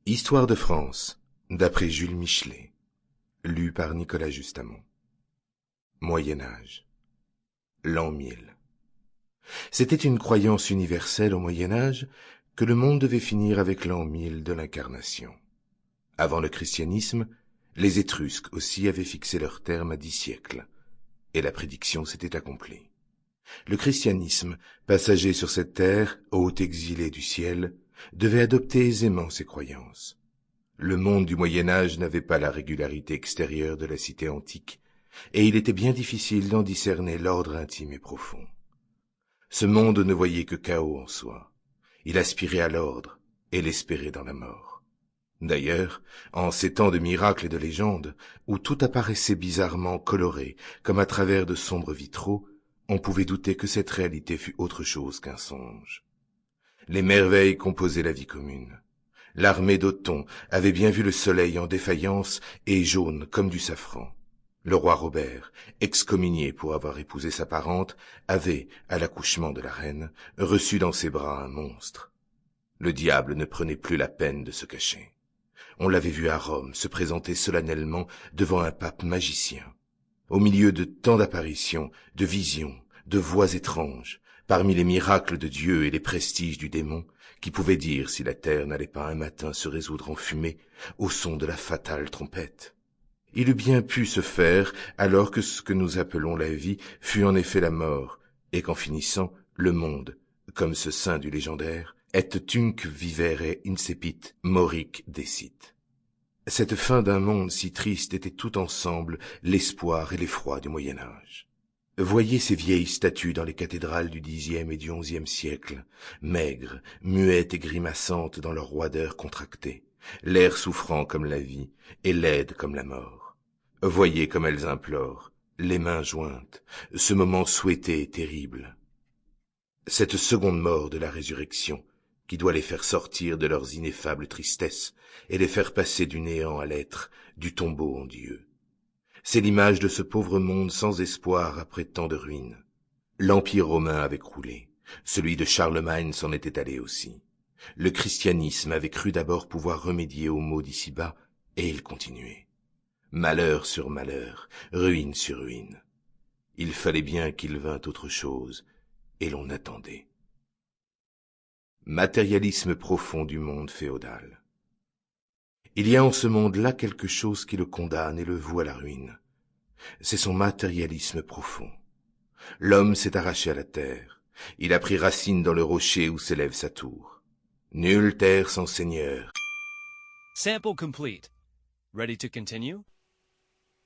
Histoire de France, d'après Jules Michelet, lu par Nicolas Justamont. Moyen Âge, l'an 1000. C'était une croyance universelle au Moyen Âge que le monde devait finir avec l'an 1000 de l'incarnation. Avant le christianisme, les Étrusques aussi avaient fixé leur terme à 10 siècles, et la prédiction s'était accomplie. Le christianisme, passager sur cette terre, haut exilé du ciel, devait adopter aisément ces croyances. Le monde du Moyen-Âge n'avait pas la régularité extérieure de la cité antique, et il était bien difficile d'en discerner l'ordre intime et profond. Ce monde ne voyait que chaos en soi. Il aspirait à l'ordre et l'espérait dans la mort. D'ailleurs, en ces temps de miracles et de légendes, où tout apparaissait bizarrement coloré, comme à travers de sombres vitraux, on pouvait douter que cette réalité fût autre chose qu'un songe. Les merveilles composaient la vie commune. L'armée d'Othon avait bien vu le soleil en défaillance et jaune comme du safran. Le roi Robert, excommunié pour avoir épousé sa parente, avait, à l'accouchement de la reine, reçu dans ses bras un monstre. Le diable ne prenait plus la peine de se cacher. On l'avait vu à Rome se présenter solennellement devant un pape magicien. Au milieu de tant d'apparitions, de visions, de voix étranges, parmi les miracles de Dieu et les prestiges du démon, qui pouvait dire si la terre n'allait pas un matin se résoudre en fumée au son de la fatale trompette. Il eût bien pu se faire alors que ce que nous appelons la vie fut en effet la mort, et qu'en finissant, le monde, comme ce saint du légendaire, et tunc vivere incepit, moric decit. Cette fin d'un monde si triste était tout ensemble l'espoir et l'effroi du Moyen-Âge. Voyez ces vieilles statues dans les cathédrales du Xe et du XIe siècle, maigres, muettes et grimaçantes dans leur roideur contractée, l'air souffrant comme la vie et laide comme la mort. Voyez comme elles implorent, les mains jointes, ce moment souhaité et terrible. Cette seconde mort de la résurrection, qui doit les faire sortir de leurs ineffables tristesses et les faire passer du néant à l'être, du tombeau en Dieu. C'est l'image de ce pauvre monde sans espoir après tant de ruines. L'Empire romain avait croulé. Celui de Charlemagne s'en était allé aussi. Le christianisme avait cru d'abord pouvoir remédier aux maux d'ici-bas, et il continuait. Malheur sur malheur, ruine sur ruine. Il fallait bien qu'il vînt autre chose, et l'on attendait. Matérialisme profond du monde féodal. Il y a en ce monde-là quelque chose qui le condamne et le voue à la ruine. C'est son matérialisme profond. L'homme s'est arraché à la terre. Il a pris racine dans le rocher où s'élève sa tour. Nulle terre sans seigneur. Sample complete. Ready to continue?